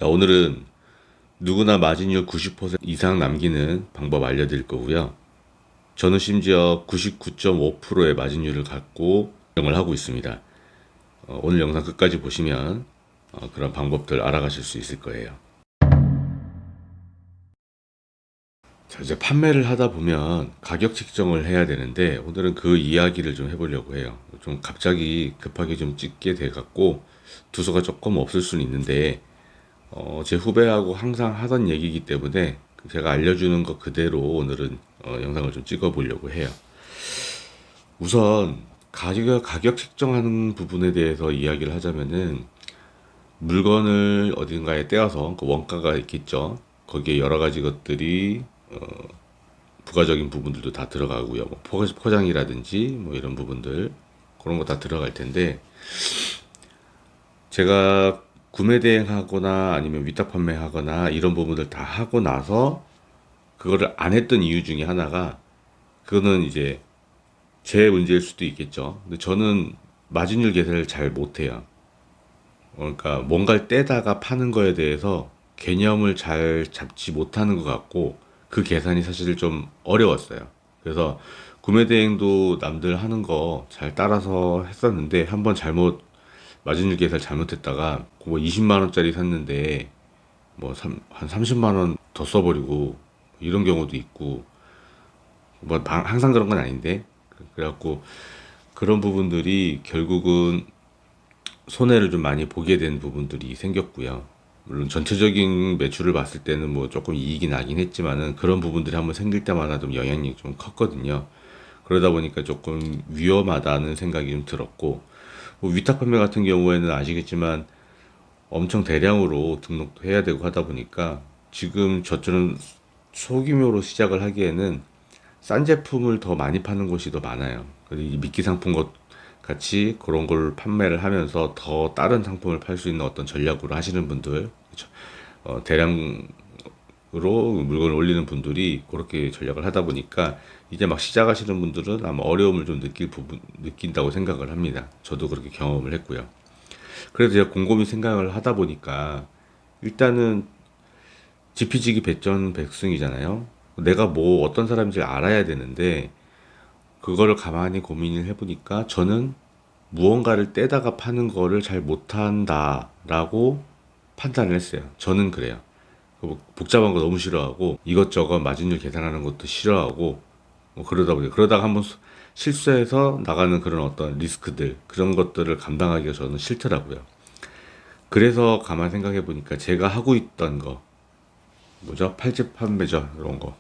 자, 오늘은 누구나 마진율 90% 이상 남기는 방법 알려드릴 거고요. 저는 심지어 99.5%의 마진율을 갖고 운영을 하고 있습니다. 오늘 영상 끝까지 보시면 그런 방법들 알아가실 수 있을 거예요. 자, 이제 판매를 하다 보면 가격 책정을 해야 되는데 오늘은 그 이야기를 좀 해보려고 해요. 좀 갑자기 급하게 좀 찍게 돼갖고 두서가 조금 없을 수는 있는데 제 후배하고 항상 하던 얘기이기 때문에 제가 알려주는 것 그대로 오늘은 영상을 좀 찍어 보려고 해요. 우선 가격 책정하는 부분에 대해서 이야기를 하자면은 물건을 어딘가에 떼어서 그 원가가 있겠죠. 거기에 여러 가지 것들이 부가적인 부분들도 다 들어가고요. 뭐 포장이라든지 뭐 이런 부분들 그런 거 다 들어갈 텐데 제가 구매 대행하거나 아니면 위탁 판매하거나 이런 부분들 다 하고 나서 그거를 안 했던 이유 중에 하나가 그거는 이제 제 문제일 수도 있겠죠. 근데 저는 마진율 계산을 잘 못해요. 그러니까 뭔가를 떼다가 파는 거에 대해서 개념을 잘 잡지 못하는 것 같고 그 계산이 사실 좀 어려웠어요. 그래서 구매 대행도 남들 하는 거 잘 따라서 했었는데 한번 잘못 마진율 계산을 잘못했다가 뭐 20만 원짜리 샀는데 뭐 한 30만 원 더 써버리고 이런 경우도 있고 뭐 항상 그런 건 아닌데 그래갖고 그런 부분들이 결국은 손해를 좀 많이 보게 된 부분들이 생겼고요. 물론 전체적인 매출을 봤을 때는 뭐 조금 이익이 나긴 했지만은 그런 부분들이 한번 생길 때마다 좀 영향이 좀 컸거든요. 그러다 보니까 조금 위험하다는 생각이 좀 들었고 뭐 위탁 판매 같은 경우에는 아시겠지만 엄청 대량으로 등록도 해야 되고 하다 보니까 지금 저처럼 소규모로 시작을 하기에는 싼 제품을 더 많이 파는 곳이 더 많아요. 그래서 이 미끼 상품 것 같이 그런 걸 판매를 하면서 더 다른 상품을 팔 수 있는 어떤 전략으로 하시는 분들, 그쵸? 대량으로 물건을 올리는 분들이 그렇게 전략을 하다 보니까 이제 막 시작하시는 분들은 아마 어려움을 좀 느낀다고 생각을 합니다. 저도 그렇게 경험을 했고요. 그래서 제가 곰곰이 생각을 하다 보니까 일단은 지피지기 백전백승이잖아요. 내가 뭐 어떤 사람인지 알아야 되는데 그거를 가만히 고민을 해보니까 저는 무언가를 떼다가 파는 거를 잘 못한다라고 판단을 했어요. 저는 그래요. 복잡한 거 너무 싫어하고 이것저것 마진율 계산하는 것도 싫어하고 뭐 그러다 보니 그러다가 한번 실수해서 나가는 그런 어떤 리스크들 그런 것들을 감당하기가 저는 싫더라고요. 그래서 가만 생각해 보니까 제가 하고 있던 거 뭐죠? 팔찌 판매죠. 이런 거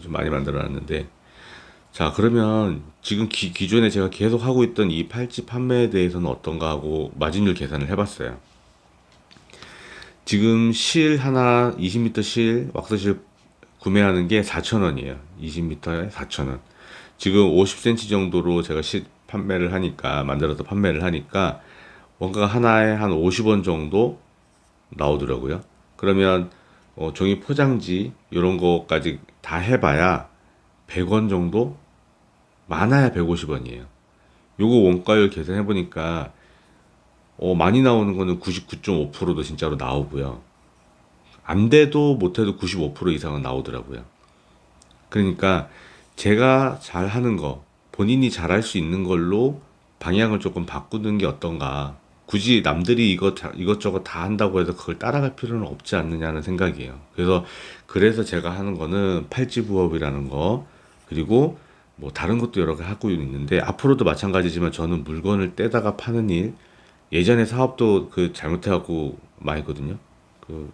좀 많이 만들어 놨는데 자, 그러면 지금 기존에 제가 계속 하고 있던 이 팔찌 판매에 대해서는 어떤가 하고 마진율 계산을 해봤어요. 지금 실 하나, 20m 실, 왁스실 구매하는 게 4,000원이에요. 20m에 4,000원. 지금 50cm 정도로 제가 실 판매를 하니까, 만들어서 판매를 하니까, 원가가 하나에 한 50원 정도 나오더라고요. 그러면, 종이 포장지, 이런 거까지 다 해봐야 100원 정도 많아야 150원이에요. 요거 원가율 계산해 보니까 많이 나오는 거는 99.5%도 진짜로 나오고요. 안 돼도 못해도 95% 이상은 나오더라고요. 그러니까 제가 잘하는 거, 본인이 잘할 수 있는 걸로 방향을 조금 바꾸는 게 어떤가. 굳이 남들이 이것저것 다 한다고 해서 그걸 따라갈 필요는 없지 않느냐는 생각이에요. 그래서 제가 하는 거는 팔찌 부업이라는 거, 그리고 뭐 다른 것도 여러 개 하고 있는데, 앞으로도 마찬가지지만 저는 물건을 떼다가 파는 일, 예전에 사업도 그 잘못해갖고 많이 했거든요. 그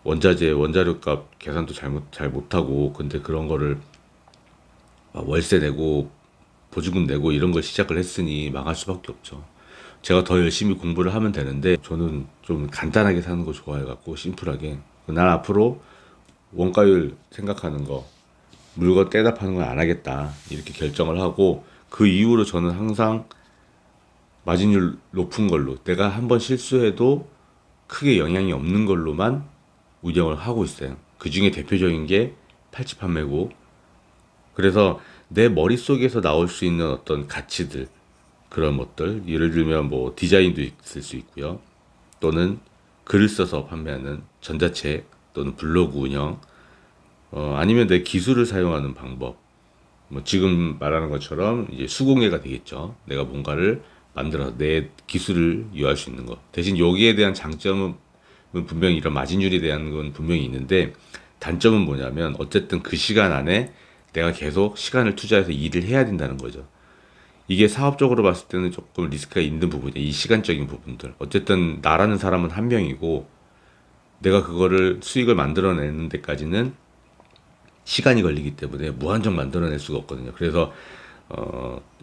원자재, 원자료값 계산도 잘 못하고, 근데 그런 거를 막 월세 내고 보증금 내고 이런 걸 시작을 했으니 망할 수밖에 없죠. 제가 더 열심히 공부를 하면 되는데 저는 좀 간단하게 사는 거 좋아해갖고 심플하게 난 앞으로 원가율 생각하는 거 물건 떼다 파는 건 안 하겠다 이렇게 결정을 하고 그 이후로 저는 항상 마진율 높은 걸로 내가 한번 실수해도 크게 영향이 없는 걸로만 운영을 하고 있어요. 그 중에 대표적인 게 팔찌 판매고 그래서 내 머릿속에서 나올 수 있는 어떤 가치들 그런 것들 예를 들면 뭐 디자인도 있을 수 있고요. 또는 글을 써서 판매하는 전자책 또는 블로그 운영, 아니면 내 기술을 사용하는 방법, 뭐 지금 말하는 것처럼 이제 수공예가 되겠죠. 내가 뭔가를 만들어서 내 기술을 유효할 수 있는 것. 대신 여기에 대한 장점은 분명히 이런 마진율에 대한 건 분명히 있는데, 단점은 뭐냐면 어쨌든 그 시간 안에 내가 계속 시간을 투자해서 일을 해야 된다는 거죠. 이게 사업적으로 봤을 때는 조금 리스크가 있는 부분이에요. 이 시간적인 부분들. 어쨌든 나라는 사람은 한 명이고 내가 그거를 수익을 만들어내는 데까지는 시간이 걸리기 때문에 무한정 만들어낼 수가 없거든요. 그래서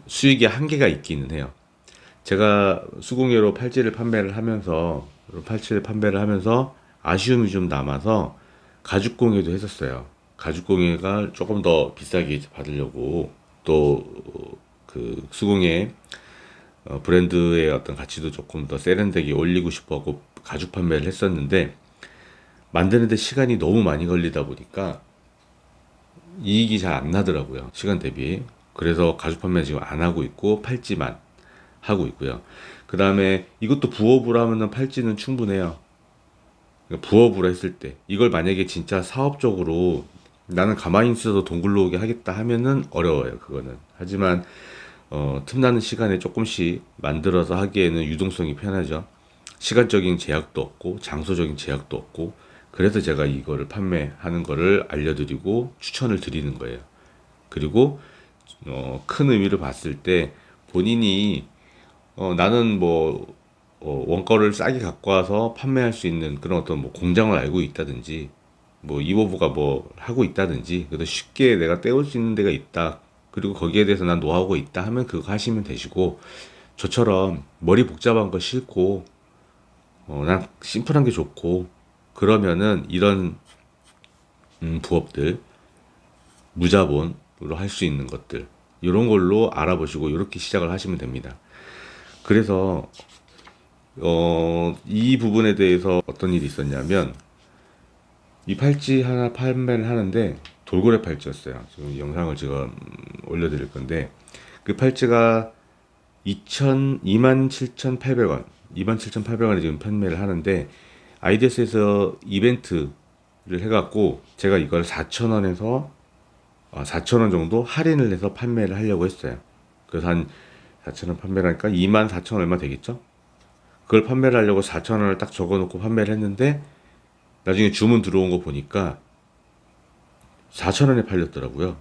수익의 한계가 있기는 해요. 제가 수공예로 팔찌를 판매를 하면서 아쉬움이 좀 남아서 가죽공예도 했었어요. 가죽공예가 조금 더 비싸게 받으려고 또 그 수공예 브랜드의 어떤 가치도 조금 더 세련되게 올리고 싶어하고 가죽 판매를 했었는데, 만드는데 시간이 너무 많이 걸리다 보니까 이익이 잘 안 나더라고요. 시간 대비. 그래서 가죽 판매 지금 안 하고 있고 팔찌만 하고 있고요. 그 다음에 이것도 부업으로 하면은 팔찌는 충분해요. 그러니까 부업으로 했을 때 이걸 만약에 진짜 사업적으로 나는 가만히 있어서 돈 굴러오게 하겠다 하면은 어려워요. 그거는. 하지만 틈나는 시간에 조금씩 만들어서 하기에는 유동성이 편하죠. 시간적인 제약도 없고 장소적인 제약도 없고, 그래서 제가 이거를 판매하는 거를 알려드리고 추천을 드리는 거예요. 그리고 큰 의미를 봤을 때 본인이 나는 뭐 원가를 싸게 갖고 와서 판매할 수 있는 그런 어떤 뭐 공장을 알고 있다든지 뭐 이모부가 뭐 하고 있다든지, 그래서 쉽게 내가 떼올 수 있는 데가 있다, 그리고 거기에 대해서 난 노하우가 있다 하면 그거 하시면 되시고, 저처럼 머리 복잡한 거 싫고 난 심플한 게 좋고 그러면은 이런 부업들, 무자본으로 할 수 있는 것들, 이런 걸로 알아보시고 이렇게 시작을 하시면 됩니다. 그래서 이 부분에 대해서 어떤 일이 있었냐면, 이 팔찌 하나 판매를 하는데 돌고래 팔찌였어요. 지금 영상을 제가 올려드릴 건데, 그 팔찌가 27,800원, 27,800원에 지금 판매를 하는데, 아이디어스에서 이벤트를 해갖고 제가 이걸 4,000원에서 4,000원 정도 할인을 해서 판매를 하려고 했어요. 그래서 한 4,000원 판매를 하니까 24,000원 얼마 되겠죠? 그걸 판매를 하려고 4,000원을 딱 적어놓고 판매를 했는데, 나중에 주문 들어온 거 보니까 4,000원에 팔렸더라고요.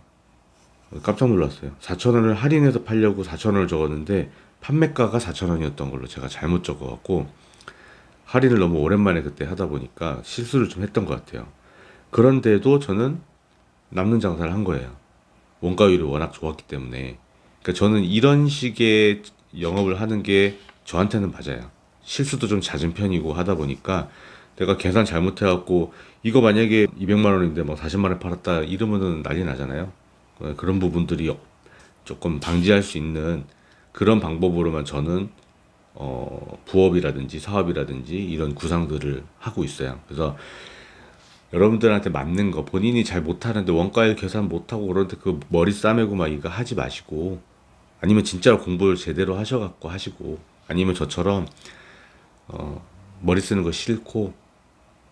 깜짝 놀랐어요. 4,000원을 할인해서 팔려고 4,000원을 적었는데 판매가가 4,000원이었던 걸로 제가 잘못 적어갖고, 할인을 너무 오랜만에 그때 하다 보니까 실수를 좀 했던 것 같아요. 그런데도 저는 남는 장사를 한 거예요. 원가율이 워낙 좋았기 때문에. 그러니까 저는 이런 식의 영업을 하는 게 저한테는 맞아요. 실수도 좀 잦은 편이고 하다 보니까, 내가 계산 잘못해갖고 이거 만약에 200만 원인데 뭐 40만 원에 팔았다 이러면은 난리 나잖아요. 그런 부분들이 조금 방지할 수 있는 그런 방법으로만 저는 부업이라든지 사업이라든지 이런 구상들을 하고 있어요. 그래서 여러분들한테 맞는 거, 본인이 잘 못하는데 원가율 계산 못하고 그러는데 그 머리 싸매고 막 이거 하지 마시고, 아니면 진짜로 공부를 제대로 하셔갖고 하시고, 아니면 저처럼 머리 쓰는 거 싫고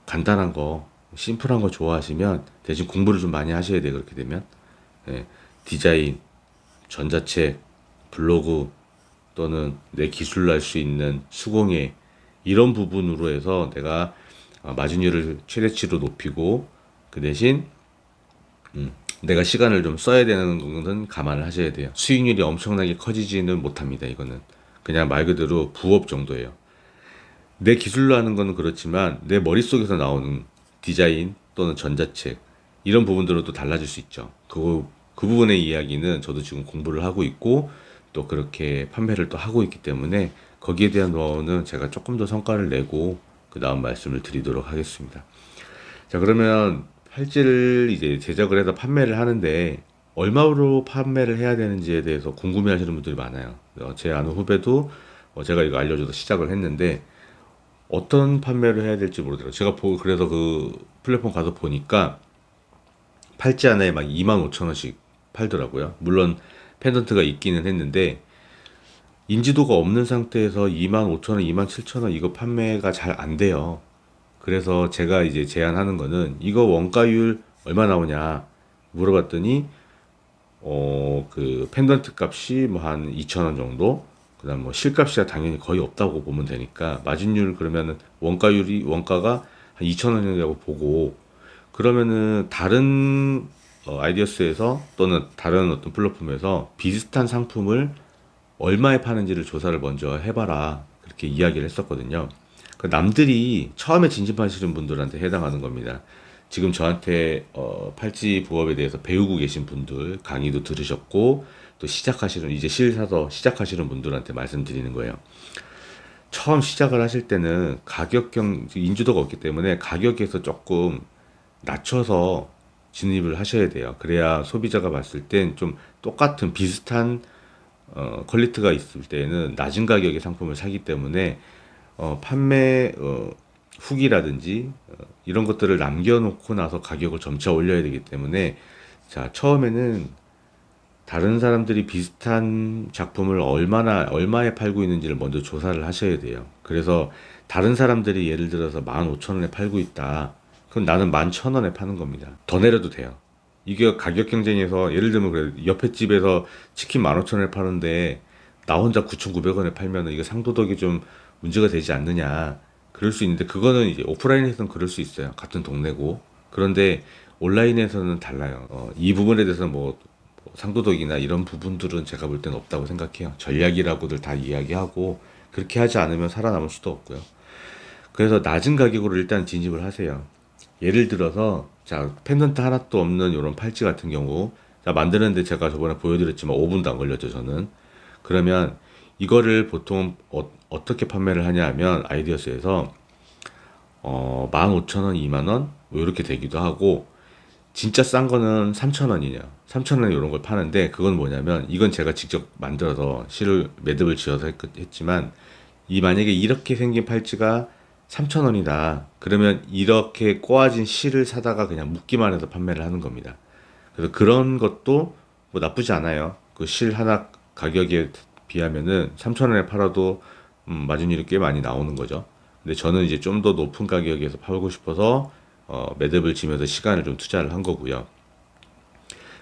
간단한 거 심플한 거 좋아하시면 대신 공부를 좀 많이 하셔야 돼요. 그렇게 되면 디자인, 전자책, 블로그, 또는 내 기술로 할 수 있는 수공예, 이런 부분으로 해서 내가 마진율을 최대치로 높이고, 그 대신 내가 시간을 좀 써야 되는 것은 감안을 하셔야 돼요. 수익률이 엄청나게 커지지는 못합니다. 이거는 그냥 말 그대로 부업 정도예요. 내 기술로 하는 거는 그렇지만 내 머릿속에서 나오는 디자인 또는 전자책, 이런 부분들은 또 달라질 수 있죠. 그 부분의 이야기는 저도 지금 공부를 하고 있고 또 그렇게 판매를 또 하고 있기 때문에, 거기에 대한 노하우는 제가 조금 더 성과를 내고 그 다음 말씀을 드리도록 하겠습니다. 자, 그러면 팔찌를 이제 제작을 해서 판매를 하는데 얼마로 판매를 해야 되는지에 대해서 궁금해 하시는 분들이 많아요. 제 아는 후배도 제가 이거 알려줘서 시작을 했는데 어떤 판매를 해야 될지 모르더라고요. 제가 그래서 그 플랫폼 가서 보니까 팔찌 하나에 막 25,000원씩 팔더라고요. 물론 펜던트가 있기는 했는데 인지도가 없는 상태에서 25,000원, 27,000원 이거 판매가 잘 안 돼요. 그래서 제가 이제 제안하는 거는 이거 원가율 얼마 나오냐 물어봤더니 그 펜던트 값이 뭐 한 2,000원 정도, 그다음 뭐 실값이야 당연히 거의 없다고 보면 되니까 마진율 그러면은 원가가 한 2,000원이라고 보고, 그러면은 다른 아이디어스에서 또는 다른 어떤 플랫폼에서 비슷한 상품을 얼마에 파는지를 조사를 먼저 해봐라, 그렇게 이야기를 했었거든요. 그 남들이 처음에 진입하시는 분들한테 해당하는 겁니다. 지금 저한테 팔찌 부업에 대해서 배우고 계신 분들 강의도 들으셨고, 또 시작하시는 이제 실 사서 시작하시는 분들한테 말씀드리는 거예요. 처음 시작을 하실 때는 인지도가 없기 때문에 가격에서 조금 낮춰서 진입을 하셔야 돼요. 그래야 소비자가 봤을 땐 좀 똑같은 비슷한 퀄리티가 있을 때에는 낮은 가격의 상품을 사기 때문에 판매 후기라든지 이런 것들을 남겨놓고 나서 가격을 점차 올려야 되기 때문에, 자, 처음에는 다른 사람들이 비슷한 작품을 얼마에 팔고 있는지를 먼저 조사를 하셔야 돼요. 그래서 다른 사람들이 예를 들어서 15,000원에 팔고 있다. 그럼 나는 11,000원에 파는 겁니다. 더 내려도 돼요. 이게 가격 경쟁에서 예를 들면 그래, 옆에 집에서 치킨 15,000원에 파는데 나 혼자 9,900원에 팔면은 이거 상도덕이 좀 문제가 되지 않느냐. 그럴 수 있는데 그거는 이제 오프라인에서는 그럴 수 있어요. 같은 동네고. 그런데 온라인에서는 달라요. 이 부분에 대해서는 뭐 상도덕이나 이런 부분들은 제가 볼 때는 없다고 생각해요. 전략이라고들 다 이야기하고 그렇게 하지 않으면 살아남을 수도 없고요. 그래서 낮은 가격으로 일단 진입을 하세요. 예를 들어서 자, 펜던트 하나도 없는 이런 팔찌 같은 경우, 자, 만드는데 제가 저번에 보여드렸지만 5분도 안 걸렸죠, 저는. 그러면 이거를 보통 떻게 판매를 하냐 하면 아이디어스에서 15,000원, 2만원 뭐 이렇게 되기도 하고, 진짜 싼 거는 3,000원이냐. 3,000원에 이런 걸 파는데, 그건 뭐냐면, 이건 제가 직접 만들어서 실을 매듭을 지어서 했지만, 만약에 이렇게 생긴 팔찌가 3,000원이다. 그러면 이렇게 꼬아진 실을 사다가 그냥 묶기만 해서 판매를 하는 겁니다. 그래서 그런 것도 뭐 나쁘지 않아요. 그 실 하나 가격에 비하면은 3,000원에 팔아도 마진율이 꽤 많이 나오는 거죠. 근데 저는 이제 좀 더 높은 가격에서 팔고 싶어서 매듭을 지면서 시간을 좀 투자를 한 거고요.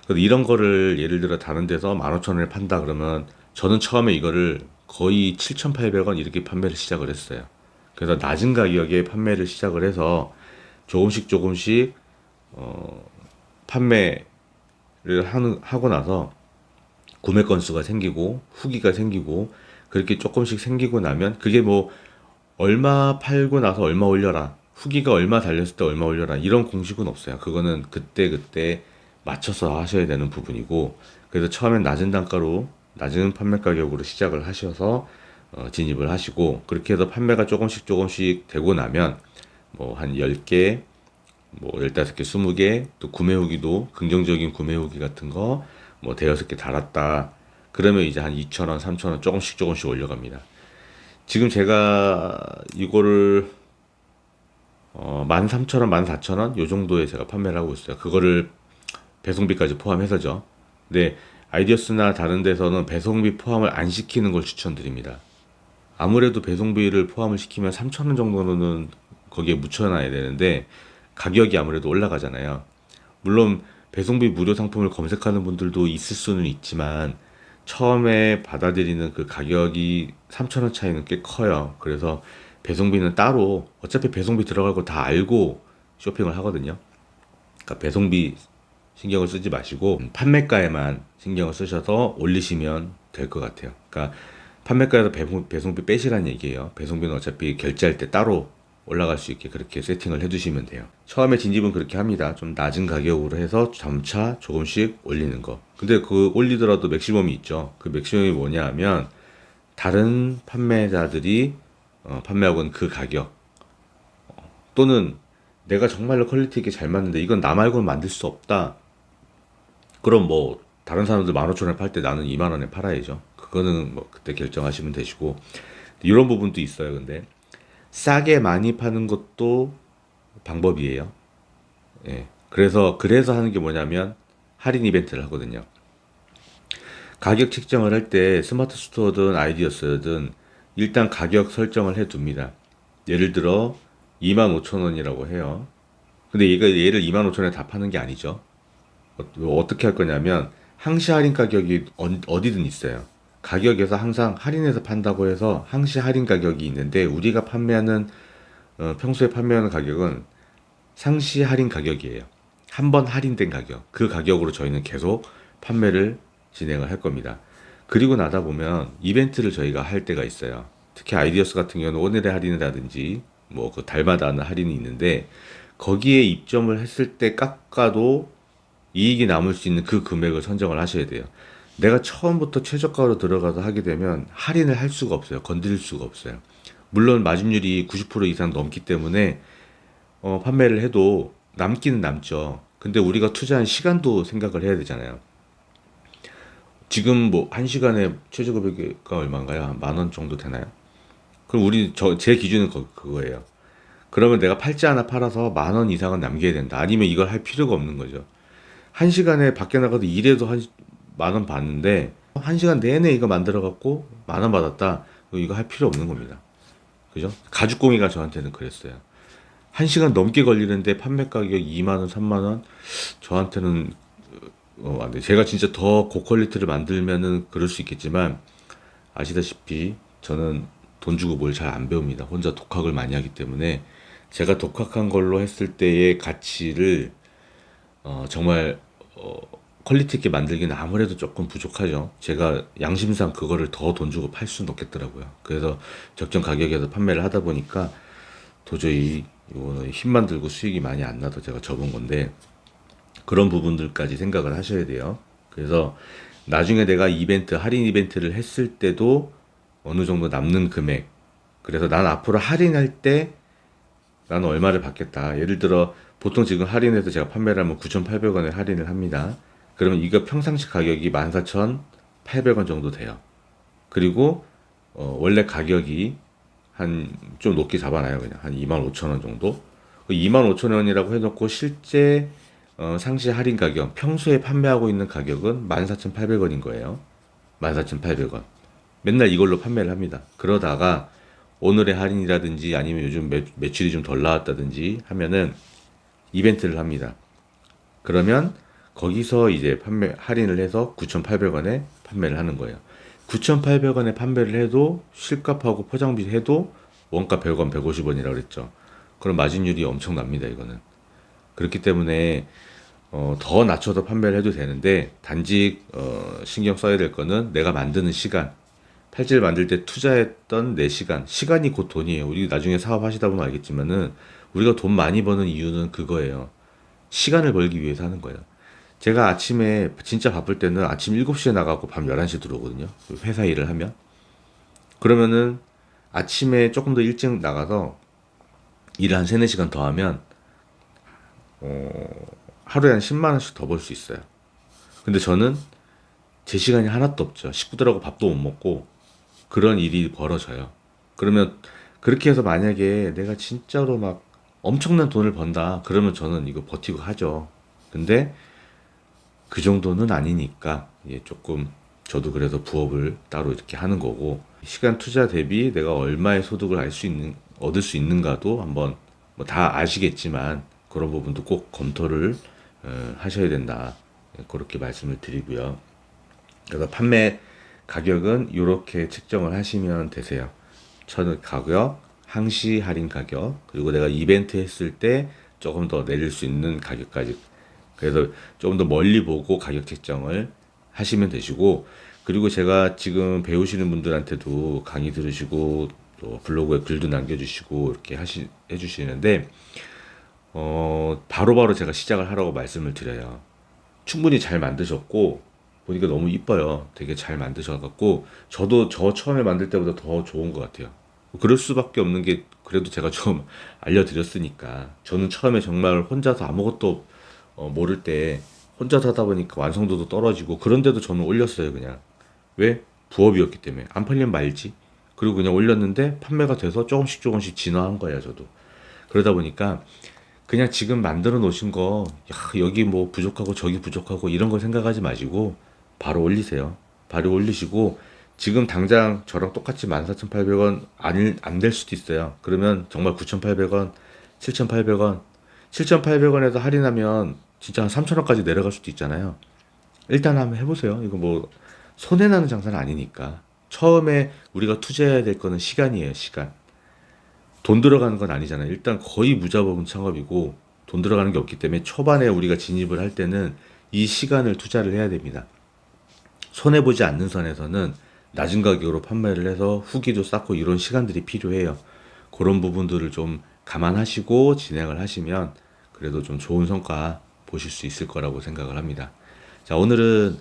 그래서 이런 거를 예를 들어 다른 데서 15,000원에 판다 그러면 저는 처음에 이거를 거의 7,800원 이렇게 판매를 시작을 했어요. 그래서 낮은 가격에 판매를 시작을 해서 조금씩 판매를 하고 나서 구매 건수가 생기고 후기가 생기고 그렇게 조금씩 생기고 나면, 그게 뭐 얼마 팔고 나서 얼마 올려라, 후기가 얼마 달렸을 때 얼마 올려라, 이런 공식은 없어요. 그거는 그때 맞춰서 하셔야 되는 부분이고, 그래서 처음엔 낮은 단가로 낮은 판매 가격으로 시작을 하셔서 진입을 하시고, 그렇게 해서 판매가 조금씩 되고 나면 뭐 한 10개, 뭐 15개, 20개, 또 구매 후기도 긍정적인 구매 후기 같은 거 뭐 대여섯 개 달았다. 그러면 이제 한 2,000원, 3,000원 조금씩 올려갑니다. 지금 제가 이거를 13,000원, 14,000원 요 정도에 제가 판매를 하고 있어요. 그거를 배송비까지 포함해서죠. 근데 아이디어스나 다른 데서는 배송비 포함을 안 시키는 걸 추천드립니다. 아무래도 배송비를 포함을 시키면 3,000원 정도는 거기에 묻혀놔야 되는데 가격이 아무래도 올라가잖아요. 물론 배송비 무료 상품을 검색하는 분들도 있을 수는 있지만 처음에 받아들이는 그 가격이 3,000원 차이는 꽤 커요. 그래서 배송비는 따로, 어차피 배송비 들어갈 거 다 알고 쇼핑을 하거든요. 그러니까 배송비 신경을 쓰지 마시고 판매가에만 신경을 쓰셔서 올리시면 될 것 같아요. 그러니까 판매가에서 배송비 빼시라는 얘기예요. 배송비는 어차피 결제할 때 따로 올라갈 수 있게 그렇게 세팅을 해두시면 돼요. 처음에 진입은 그렇게 합니다. 좀 낮은 가격으로 해서 점차 조금씩 올리는 거. 근데 그 올리더라도 맥시멈이 있죠. 그 맥시멈이 뭐냐 하면 다른 판매자들이 판매하고 있는 그 가격, 또는 내가 정말로 퀄리티 있게 잘 맞는데 이건 나 말고는 만들 수 없다. 그럼 뭐 다른 사람들 15,000원에 팔 때 나는 2만 원에 팔아야죠. 그거는 뭐 그때 결정하시면 되시고, 이런 부분도 있어요. 근데 싸게 많이 파는 것도 방법이에요. 예. 그래서 하는 게 뭐냐면 할인 이벤트를 하거든요. 가격 책정을 할 때 스마트 스토어든 아이디어스든 일단 가격 설정을 해 둡니다. 예를 들어 25,000원이라고 해요. 근데 얘를 25,000원에 다 파는 게 아니죠. 어떻게 할 거냐면 항시 할인 가격이 어디든 있어요. 가격에서 항상 할인해서 판다고 해서 항시 할인 가격이 있는데 우리가 판매하는 평소에 판매하는 가격은 상시 할인 가격이에요. 한 번 할인된 가격. 그 가격으로 저희는 계속 판매를 진행을 할 겁니다. 그리고 나다 보면 이벤트를 저희가 할 때가 있어요. 특히 아이디어스 같은 경우는 오늘의 할인이라든지 뭐 그 달마다 하는 할인이 있는데 거기에 입점을 했을 때 깎아도 이익이 남을 수 있는 그 금액을 선정을 하셔야 돼요. 내가 처음부터 최저가로 들어가서 하게 되면 할인을 할 수가 없어요. 건드릴 수가 없어요. 물론 마진율이 90% 이상 넘기 때문에 판매를 해도 남기는 남죠. 근데 우리가 투자한 시간도 생각을 해야 되잖아요. 지금 뭐 한 시간에 최저금액가 얼마인가요? 한 만 원 정도 되나요? 그럼 제 기준은 그거예요. 그러면 내가 팔찌 하나 팔아서 만 원 이상은 남겨야 된다. 아니면 이걸 할 필요가 없는 거죠. 한 시간에 밖에 나가도 일해도 한 만 원 받는데 한 시간 내내 이거 만들어 갖고 만 원 받았다. 이거 할 필요 없는 겁니다. 그죠? 가죽공예가 저한테는 그랬어요. 한 시간 넘게 걸리는데 판매 가격 2만 원, 3만 원 저한테는 안 돼. 제가 진짜 더 고퀄리티를 만들면은 그럴 수 있겠지만 아시다시피 저는 돈 주고 뭘 잘 안 배웁니다. 혼자 독학을 많이 하기 때문에 제가 독학한 걸로 했을 때의 가치를 정말 퀄리티 있게 만들기는 아무래도 조금 부족하죠. 제가 양심상 그거를 더 돈 주고 팔 수는 없겠더라고요. 그래서 적정 가격에서 판매를 하다 보니까 도저히 이거는 힘만 들고 수익이 많이 안 나서 제가 접은 건데 그런 부분들까지 생각을 하셔야 돼요. 그래서 나중에 내가 할인 이벤트를 했을 때도 어느 정도 남는 금액. 그래서 난 앞으로 할인할 때 나는 얼마를 받겠다. 예를 들어 보통 지금 할인해서 제가 판매를 하면 9,800원에 할인을 합니다. 그러면 이거 평상시 가격이 14,800원 정도 돼요. 그리고 원래 가격이 한 좀 높게 잡아놔요. 그냥 한 25,000원 정도. 25,000원이라고 해놓고 실제 상시 할인 가격, 평소에 판매하고 있는 가격은 14,800원인 거예요. 14,800원. 맨날 이걸로 판매를 합니다. 그러다가 오늘의 할인이라든지 아니면 요즘 매출이 좀 덜 나왔다든지 하면은 이벤트를 합니다. 그러면 거기서 이제 할인을 해서 9,800원에 판매를 하는 거예요. 9,800원에 판매를 해도 실값하고 포장비 해도 원가 100원, 150원이라고 그랬죠. 그럼 마진율이 엄청납니다, 이거는. 그렇기 때문에 더 낮춰서 판매를 해도 되는데 단지 신경 써야 될 거는 내가 만드는 시간, 팔찌를 만들 때 투자했던 내 시간이 곧 돈이에요. 우리 나중에 사업하시다 보면 알겠지만은 우리가 돈 많이 버는 이유는 그거예요. 시간을 벌기 위해서 하는 거예요. 제가 아침에 진짜 바쁠 때는 아침 7시에 나가고 밤 11시에 들어오거든요. 회사 일을 하면. 그러면은 아침에 조금 더 일찍 나가서 일을 한 3, 4시간 더 하면 하루에 한 10만 원씩 더 벌 수 있어요. 근데 저는 제 시간이 하나도 없죠. 식구들하고 밥도 못 먹고 그런 일이 벌어져요. 그러면 그렇게 해서 만약에 내가 진짜로 막 엄청난 돈을 번다. 그러면 저는 이거 버티고 하죠. 근데 그 정도는 아니니까 조금 저도 그래서 부업을 따로 이렇게 하는 거고 시간 투자 대비 내가 얼마의 소득을 얻을 수 있는가도 한번 뭐 다 아시겠지만 그런 부분도 꼭 검토를 하셔야 된다. 그렇게 말씀을 드리고요. 그래서 판매 가격은 이렇게 책정을 하시면 되세요. 첫 가격, 항시 할인 가격, 그리고 내가 이벤트 했을 때 조금 더 내릴 수 있는 가격까지. 그래서 조금 더 멀리 보고 가격 책정을 하시면 되시고, 그리고 제가 지금 배우시는 분들한테도 강의 들으시고, 또 블로그에 글도 남겨주시고, 이렇게 해주시는데, 바로바로 제가 시작을 하라고 말씀을 드려요. 충분히 잘 만드셨고, 보니까 너무 이뻐요. 되게 잘 만드셔갖고 저도 저 처음에 만들 때보다 더 좋은 것 같아요. 그럴 수밖에 없는 게 그래도 제가 좀 알려드렸으니까 저는 처음에 정말 혼자서 아무것도 모를 때 혼자서 하다 보니까 완성도도 떨어지고 그런데도 저는 올렸어요. 그냥 왜? 부업이었기 때문에 안 팔리면 말지. 그리고 그냥 올렸는데 판매가 돼서 조금씩 조금씩 진화한 거예요. 저도 그러다 보니까 그냥 지금 만들어 놓으신 거, 야, 여기 뭐 부족하고 저기 부족하고 이런 걸 생각하지 마시고 바로 올리세요. 발효 올리시고 지금 당장 저랑 똑같이 14,800원 안 될 수도 있어요. 그러면 정말 9,800원, 7,800원, 7,800원에서 할인하면 진짜 한 3,000원까지 내려갈 수도 있잖아요. 일단 한번 해보세요. 이거 뭐 손해나는 장사는 아니니까. 처음에 우리가 투자해야 될 거는 시간이에요, 시간. 돈 들어가는 건 아니잖아요. 일단 거의 무자본 창업이고 돈 들어가는 게 없기 때문에 초반에 우리가 진입을 할 때는 이 시간을 투자를 해야 됩니다. 손해보지 않는 선에서는 낮은 가격으로 판매를 해서 후기도 쌓고 이런 시간들이 필요해요. 그런 부분들을 좀 감안하시고 진행을 하시면 그래도 좀 좋은 성과 보실 수 있을 거라고 생각을 합니다. 자, 오늘은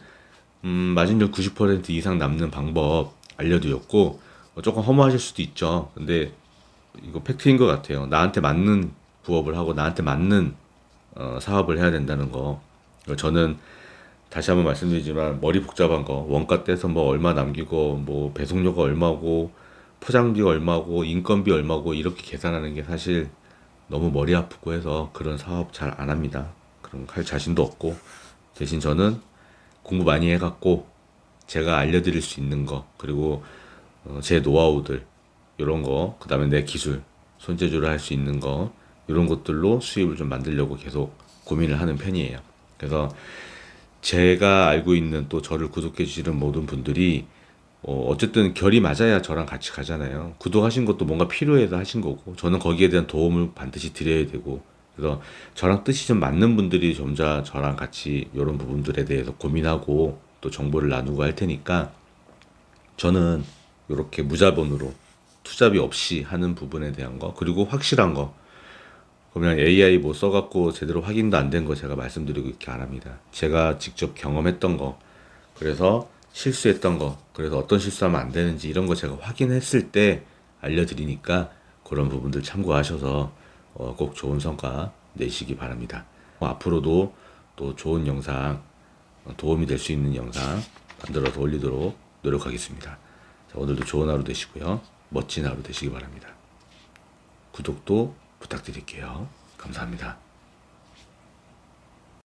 마진율 90% 이상 남는 방법 알려드렸고 조금 허무하실 수도 있죠. 근데 이거 팩트인 것 같아요. 나한테 맞는 부업을 하고 나한테 맞는 사업을 해야 된다는 거. 저는 다시 한번 말씀드리지만 머리 복잡한 거 원가 떼서 뭐 얼마 남기고 뭐 배송료가 얼마고 포장비가 얼마고 인건비 얼마고 이렇게 계산하는 게 사실 너무 머리 아프고 해서 그런 사업 잘 안 합니다. 그런 거 할 자신도 없고 대신 저는 공부 많이 해갖고 제가 알려드릴 수 있는 거 그리고 제 노하우들 이런 거 그다음에 내 기술 손재주를 할 수 있는 거 이런 것들로 수입을 좀 만들려고 계속 고민을 하는 편이에요. 그래서 제가 알고 있는 또 저를 구독해 주시는 모든 분들이 어쨌든 결이 맞아야 저랑 같이 가잖아요. 구독하신 것도 뭔가 필요해서 하신 거고 저는 거기에 대한 도움을 반드시 드려야 되고 그래서 저랑 뜻이 좀 맞는 분들이 점자 저랑 같이 이런 부분들에 대해서 고민하고 또 정보를 나누고 할 테니까 저는 이렇게 무자본으로 투자비 없이 하는 부분에 대한 거 그리고 확실한 거 그러면 AI 뭐 써갖고 제대로 확인도 안 된 거 제가 말씀드리고 이렇게 안 합니다. 제가 직접 경험했던 거 그래서 실수했던 거 그래서 어떤 실수하면 안 되는지 이런 거 제가 확인했을 때 알려드리니까 그런 부분들 참고하셔서 꼭 좋은 성과 내시기 바랍니다. 앞으로도 또 좋은 영상 도움이 될 수 있는 영상 만들어서 올리도록 노력하겠습니다. 자, 오늘도 좋은 하루 되시고요. 멋진 하루 되시기 바랍니다. 구독도 부탁드릴게요. 감사합니다.